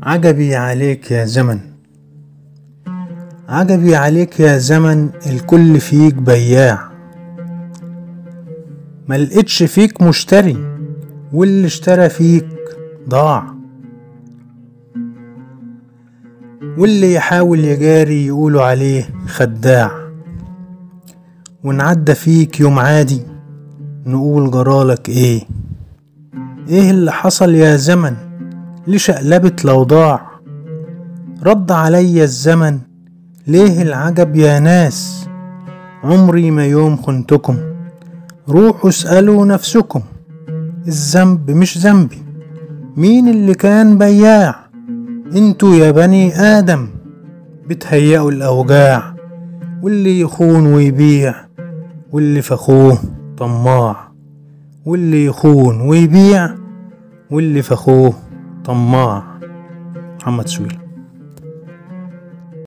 عجبي عليك يا زمن، عجبي عليك يا زمن، الكل فيك بياع. ملقتش فيك مشتري واللي اشترى فيك ضاع، واللي يحاول يجاري يقولوا عليه خداع. ونعدى فيك يوم عادي نقول جرالك ايه اللي حصل يا زمن، ليه شقلبت الأوضاع؟ رد عليا الزمن ليه العجب يا ناس، عمري ما يوم خنتكم، روحوا اسألوا نفسكم. الذنب مش ذنبي، مين اللي كان بياع؟ انتوا يا بني آدم بتهيئوا الأوجاع، واللي يخون ويبيع واللي فخوه طماع، واللي يخون ويبيع واللي فخوه طماع. محمد سويل.